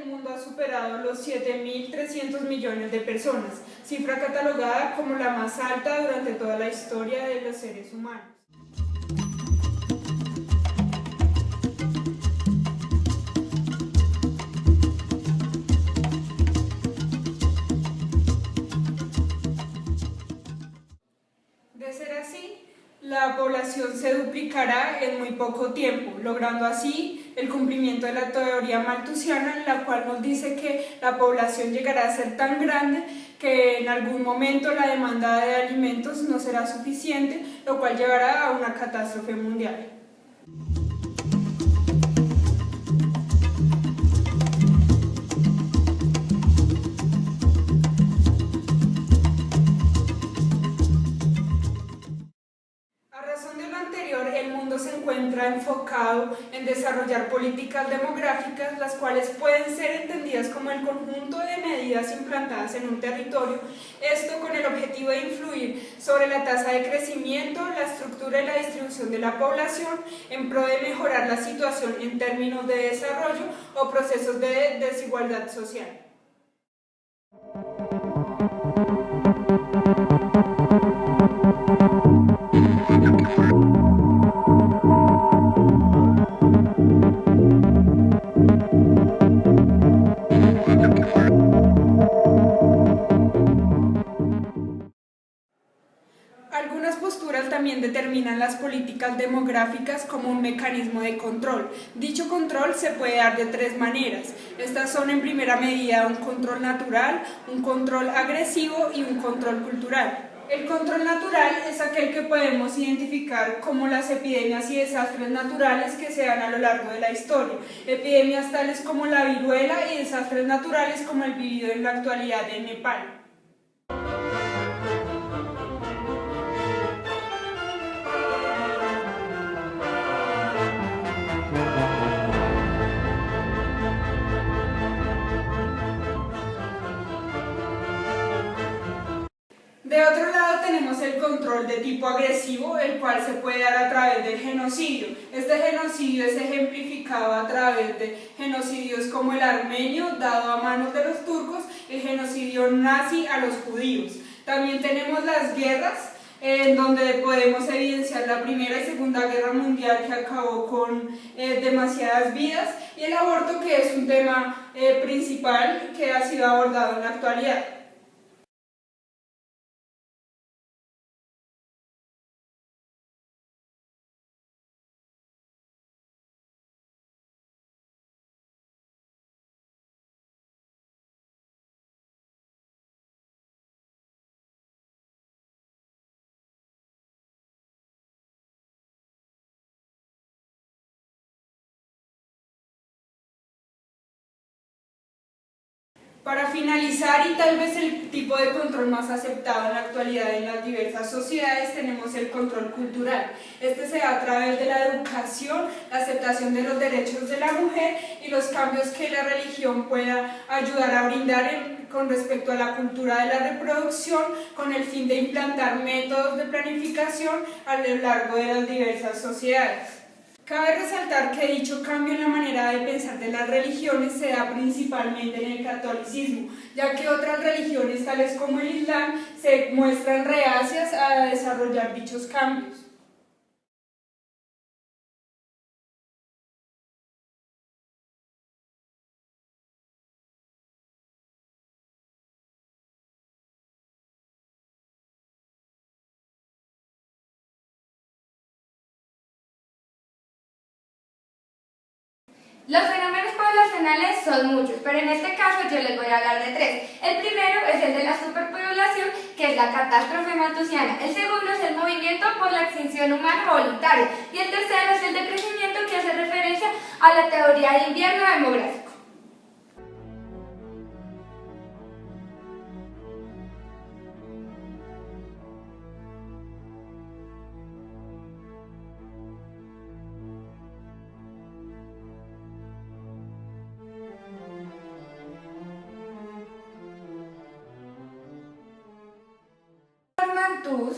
el mundo ha superado los 7.300 millones de personas, cifra catalogada como la más alta durante toda la historia de los seres humanos. De ser así, la población se duplicará en muy poco tiempo, logrando así el cumplimiento de la teoría malthusiana, en la cual nos dice que la población llegará a ser tan grande que en algún momento la demanda de alimentos no será suficiente, lo cual llevará a una catástrofe mundial. El mundo se encuentra enfocado en desarrollar políticas demográficas, las cuales pueden ser entendidas como el conjunto de medidas implantadas en un territorio, esto con el objetivo de influir sobre la tasa de crecimiento, la estructura y la distribución de la población, en pro de mejorar la situación en términos de desarrollo o procesos de desigualdad social. Algunas posturas también determinan las políticas demográficas como un mecanismo de control. Dicho control se puede dar de tres maneras. Estas son en primera medida un control natural, un control agresivo y un control cultural. El control natural es aquel que podemos identificar como las epidemias y desastres naturales que se dan a lo largo de la historia. Epidemias tales como la viruela y desastres naturales como el vivido en la actualidad en Nepal. De otro lado tenemos el control de tipo agresivo, el cual se puede dar a través del genocidio. Este genocidio es ejemplificado a través de genocidios como el armenio, dado a manos de los turcos, el genocidio nazi a los judíos. También tenemos las guerras, en donde podemos evidenciar la Primera y Segunda Guerra Mundial, que acabó con demasiadas vidas, y el aborto, que es un tema principal que ha sido abordado en la actualidad. Para finalizar, y tal vez el tipo de control más aceptado en la actualidad en las diversas sociedades, tenemos el control cultural. Este se da a través de la educación, la aceptación de los derechos de la mujer y los cambios que la religión pueda ayudar a brindar con respecto a la cultura de la reproducción, con el fin de implantar métodos de planificación a lo largo de las diversas sociedades. Cabe resaltar que dicho cambio en la manera de pensar de las religiones se da principalmente en el catolicismo, ya que otras religiones tales como el Islam se muestran reacias a desarrollar dichos cambios. Los fenómenos poblacionales son muchos, pero en este caso yo les voy a hablar de tres. El primero es el de la superpoblación, que es la catástrofe malthusiana. El segundo es el movimiento por la extinción humana voluntaria. Y el tercero es el decrecimiento, que hace referencia a la teoría de invierno demográfico. Malthus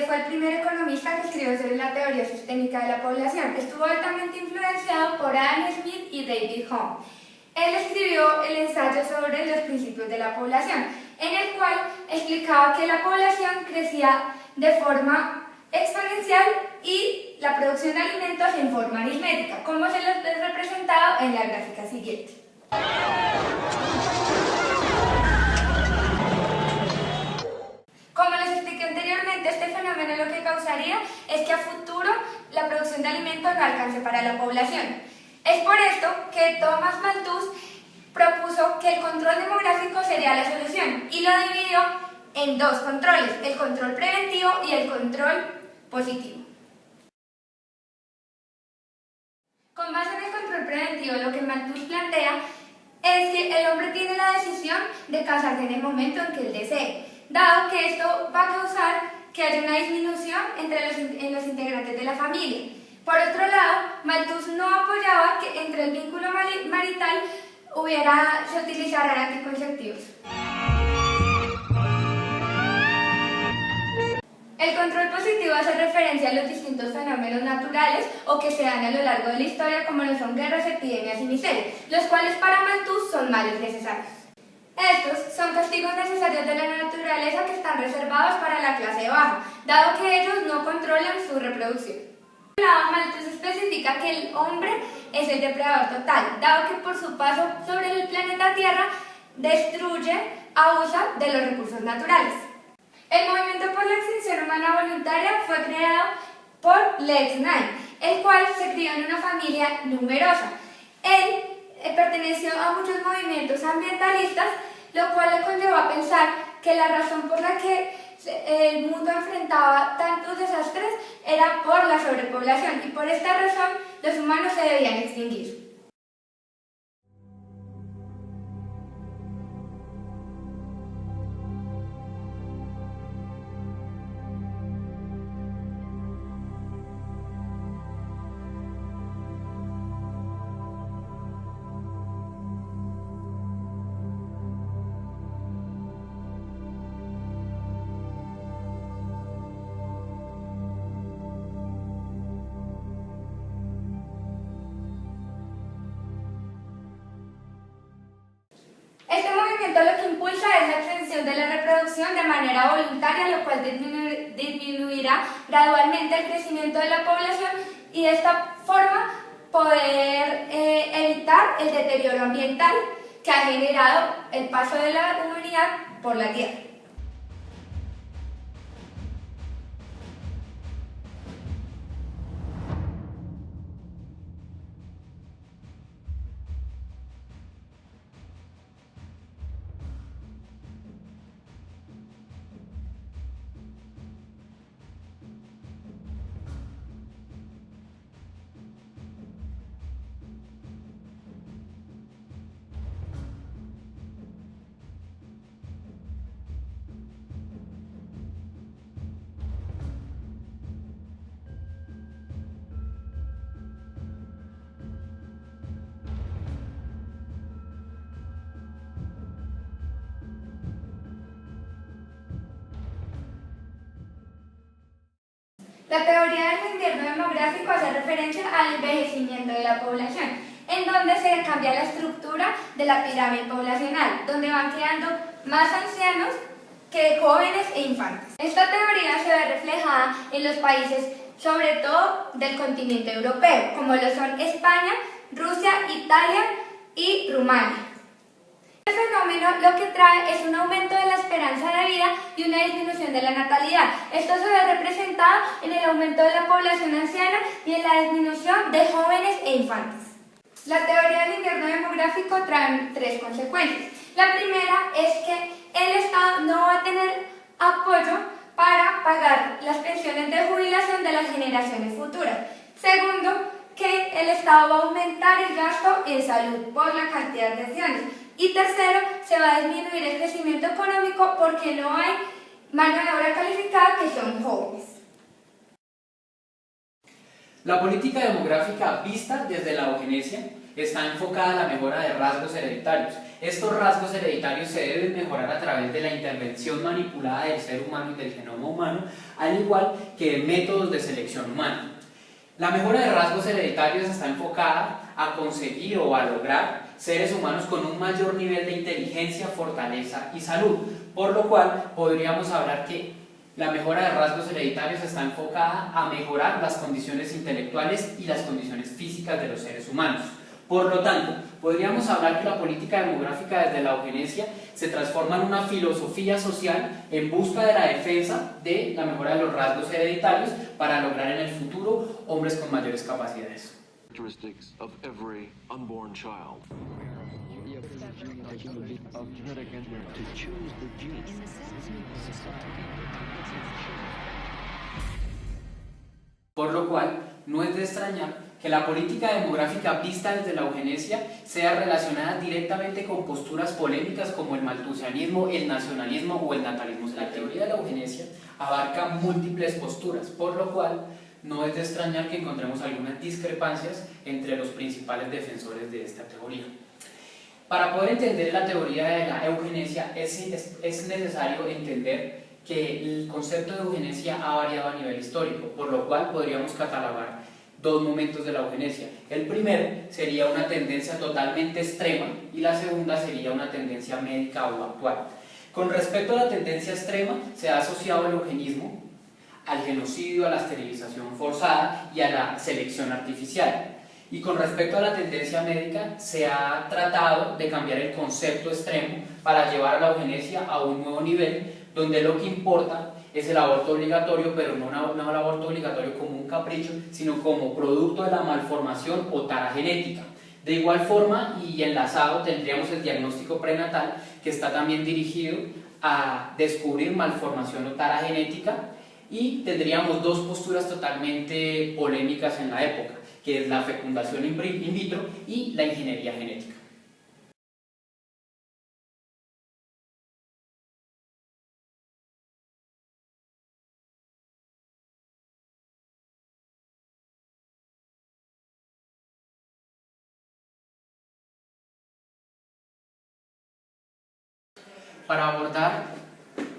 fue el primer economista que escribió sobre la teoría sistémica de la población. Estuvo altamente influenciado por Adam Smith y David Hume. Él escribió el ensayo sobre los principios de la población, en el cual explicaba que la población crecía de forma exponencial y la producción de alimentos en forma aritmética, como se los he representado en la gráfica siguiente. Como les expliqué anteriormente, este fenómeno lo que causaría es que a futuro la producción de alimentos no alcance para la población. Es por esto que Thomas Malthus propuso que el control demográfico sería la solución y lo dividió en dos controles, el control preventivo y el control positivo. Con base en el control preventivo, lo que Malthus plantea es que el hombre tiene la decisión de casarse en el momento en que él desee, dado que esto va a causar que haya una disminución en los integrantes de la familia. Por otro lado, Malthus no apoyaba que entre el vínculo marital se utilizaran anticonceptivos. El control positivo hace referencia a los distintos fenómenos naturales o que se dan a lo largo de la historia, como lo son guerras, epidemias y miseria, los cuales para Malthus son males necesarios. Estos son castigos necesarios de la naturaleza que están reservados para la clase baja, dado que ellos no controlan su reproducción. Por otro lado, Malthus especifica que el hombre es el depredador total, dado que por su paso sobre el planeta Tierra destruye, abusa de los recursos naturales. El movimiento por la extinción humana voluntaria fue creado por Lex Nye, el cual se crió en una familia numerosa. Él perteneció a muchos movimientos ambientalistas, lo cual le conllevó a pensar que la razón por la que el mundo enfrentaba tantos desastres era por la sobrepoblación y por esta razón los humanos se debían extinguir. Lo que impulsa es la extensión de la reproducción de manera voluntaria, lo cual disminuirá gradualmente el crecimiento de la población y de esta forma poder evitar el deterioro ambiental que ha generado el paso de la humanidad por la Tierra. La teoría del invierno demográfico hace referencia al envejecimiento de la población, en donde se cambia la estructura de la pirámide poblacional, donde van quedando más ancianos que jóvenes e infantes. Esta teoría se ve reflejada en los países, sobre todo del continente europeo, como lo son España, Rusia, Italia y Rumania. Este fenómeno lo que trae es un aumento de la esperanza de vida y una disminución de la natalidad. Esto se ve representado en el aumento de la población anciana y en la disminución de jóvenes e infantes. La teoría del invierno demográfico trae tres consecuencias. La primera es que el Estado no va a tener apoyo para pagar las pensiones de jubilación de las generaciones futuras. Segundo, que el Estado va a aumentar el gasto en salud por la cantidad de ancianos. Y tercero, se va a disminuir el crecimiento económico porque no hay mano de obra calificada que son jóvenes. La política demográfica vista desde la eugenesia está enfocada a la mejora de rasgos hereditarios. Estos rasgos hereditarios se deben mejorar a través de la intervención manipulada del ser humano y del genoma humano, al igual que de métodos de selección humana. La mejora de rasgos hereditarios está enfocada a conseguir o a lograr seres humanos con un mayor nivel de inteligencia, fortaleza y salud, por lo cual podríamos hablar que la mejora de rasgos hereditarios está enfocada a mejorar las condiciones intelectuales y las condiciones físicas de los seres humanos. Por lo tanto, podríamos hablar que la política demográfica desde la eugenesia se transforma en una filosofía social en busca de la defensa de la mejora de los rasgos hereditarios para lograr en el futuro hombres con mayores capacidades. Characteristics of every unborn child. Por lo cual, no es de extrañar que la política demográfica vista desde la eugenesia sea relacionada directamente con posturas polémicas como el maltusianismo, el nacionalismo o el natalismo. La teoría de la eugenesia abarca múltiples posturas, por lo cual no es de extrañar que encontremos algunas discrepancias entre los principales defensores de esta teoría. Para poder entender la teoría de la eugenesia es necesario entender que el concepto de eugenesia ha variado a nivel histórico, por lo cual podríamos catalogar dos momentos de la eugenesia. El primero sería una tendencia totalmente extrema y la segunda sería una tendencia médica o actual. Con respecto a la tendencia extrema, se ha asociado el eugenismo al genocidio, a la esterilización forzada y a la selección artificial. Y con respecto a la tendencia médica, se ha tratado de cambiar el concepto extremo para llevar a la eugenesia a un nuevo nivel, donde lo que importa es el aborto obligatorio, pero no el aborto obligatorio como un capricho, sino como producto de la malformación o tara genética. De igual forma y enlazado tendríamos el diagnóstico prenatal, que está también dirigido a descubrir malformación o tara genética, y tendríamos dos posturas totalmente polémicas en la época, que es la fecundación in vitro y la ingeniería genética. Para abordar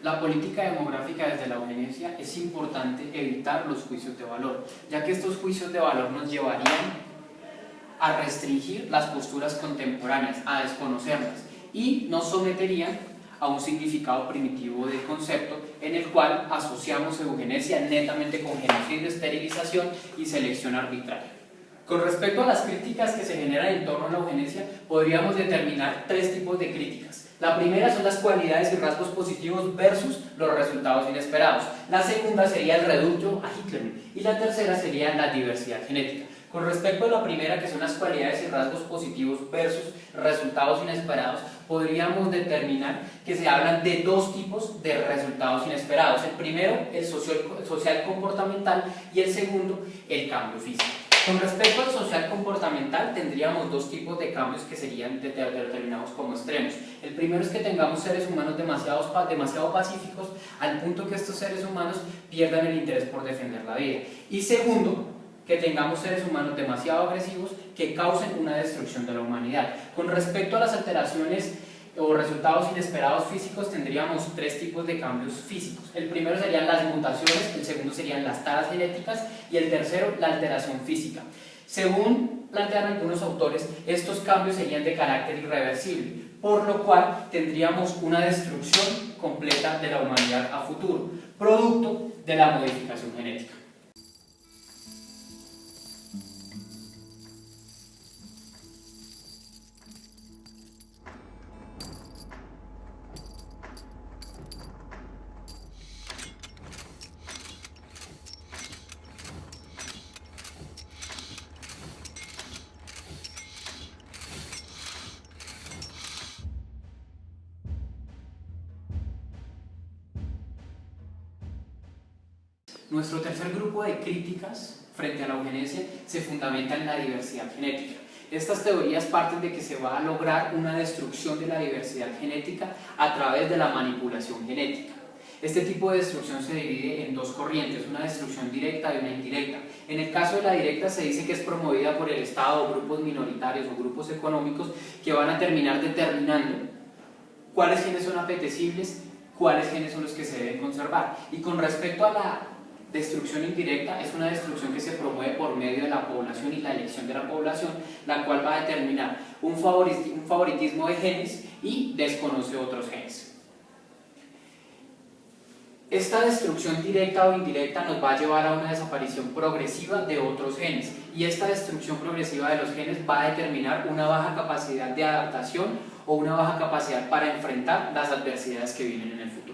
la política demográfica desde la eugenesia es importante evitar los juicios de valor, ya que estos juicios de valor nos llevarían a restringir las posturas contemporáneas, a desconocerlas, y nos someterían a un significado primitivo del concepto en el cual asociamos eugenesia netamente con genocidio, esterilización y selección arbitraria. Con respecto a las críticas que se generan en torno a la eugenesia, podríamos determinar tres tipos de críticas. La primera son las cualidades y rasgos positivos versus los resultados inesperados. La segunda sería el reducto a Hitler y la tercera sería la diversidad genética. Con respecto a la primera, que son las cualidades y rasgos positivos versus resultados inesperados, podríamos determinar que se hablan de dos tipos de resultados inesperados. El primero, el social comportamental, y el segundo, el cambio físico. Con respecto al social comportamental, tendríamos dos tipos de cambios que serían determinados como extremos. El primero es que tengamos seres humanos demasiado pacíficos, al punto que estos seres humanos pierdan el interés por defender la vida. Y segundo, que tengamos seres humanos demasiado agresivos que causen una destrucción de la humanidad. Con respecto a las alteraciones o resultados inesperados físicos, tendríamos tres tipos de cambios físicos. El primero serían las mutaciones, el segundo serían las taras genéticas y el tercero, la alteración física. Según plantean algunos autores, estos cambios serían de carácter irreversible, por lo cual tendríamos una destrucción completa de la humanidad a futuro, producto de la modificación genética. Nuestro tercer grupo de críticas frente a la eugenesia se fundamenta en la diversidad genética. Estas teorías parten de que se va a lograr una destrucción de la diversidad genética a través de la manipulación genética. Este tipo de destrucción se divide en dos corrientes, una destrucción directa y una indirecta. En el caso de la directa se dice que es promovida por el Estado o grupos minoritarios o grupos económicos que van a terminar determinando cuáles genes son apetecibles, cuáles genes son los que se deben conservar. Y con respecto a la destrucción indirecta, es una destrucción que se promueve por medio de la población y la elección de la población, la cual va a determinar un favoritismo de genes y desconoce otros genes. Esta destrucción directa o indirecta nos va a llevar a una desaparición progresiva de otros genes, y esta destrucción progresiva de los genes va a determinar una baja capacidad de adaptación o una baja capacidad para enfrentar las adversidades que vienen en el futuro.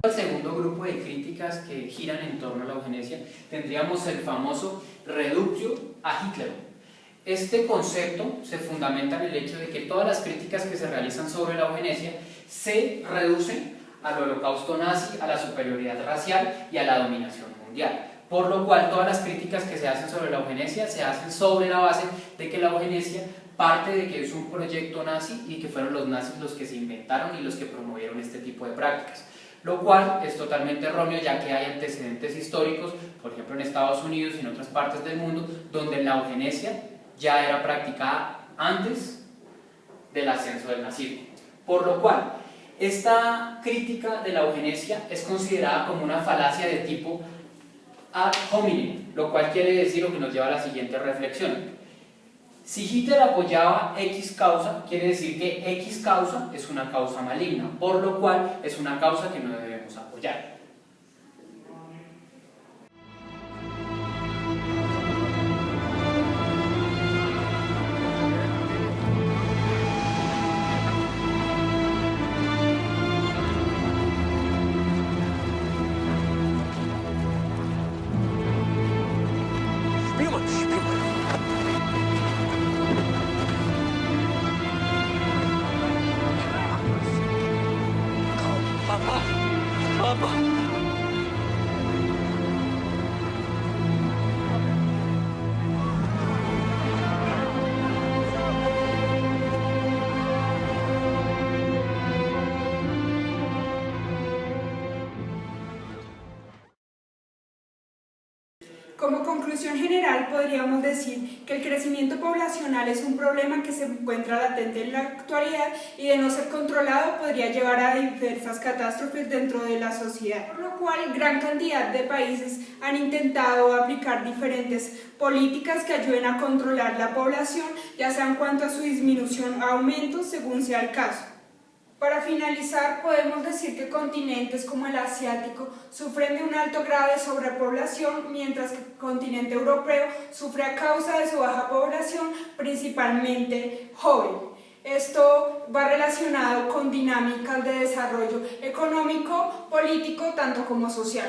El segundo grupo de críticas que giran en torno a la eugenesia tendríamos el famoso reductio a Hitler. Este concepto se fundamenta en el hecho de que todas las críticas que se realizan sobre la eugenesia se reducen al holocausto nazi, a la superioridad racial y a la dominación mundial. Por lo cual todas las críticas que se hacen sobre la eugenesia se hacen sobre la base de que la eugenesia parte de que es un proyecto nazi y que fueron los nazis los que se inventaron y los que promovieron este tipo de prácticas. Lo cual es totalmente erróneo, ya que hay antecedentes históricos, por ejemplo en Estados Unidos y en otras partes del mundo, donde la eugenesia ya era practicada antes del ascenso del nazismo. Por lo cual, esta crítica de la eugenesia es considerada como una falacia de tipo ad hominem, lo cual quiere decir, o que nos lleva a la siguiente reflexión. Si Hitler apoyaba X causa, quiere decir que X causa es una causa maligna, por lo cual es una causa que no debemos apoyar. Como conclusión general, podríamos decir que el crecimiento poblacional es un problema que se encuentra latente en la actualidad y, de no ser controlado, podría llevar a diversas catástrofes dentro de la sociedad, por lo cual gran cantidad de países han intentado aplicar diferentes políticas que ayuden a controlar la población, ya sea en cuanto a su disminución o aumento, según sea el caso. Para finalizar, podemos decir que continentes como el asiático sufren de un alto grado de sobrepoblación, mientras que el continente europeo sufre a causa de su baja población, principalmente joven. Esto va relacionado con dinámicas de desarrollo económico, político, tanto como social.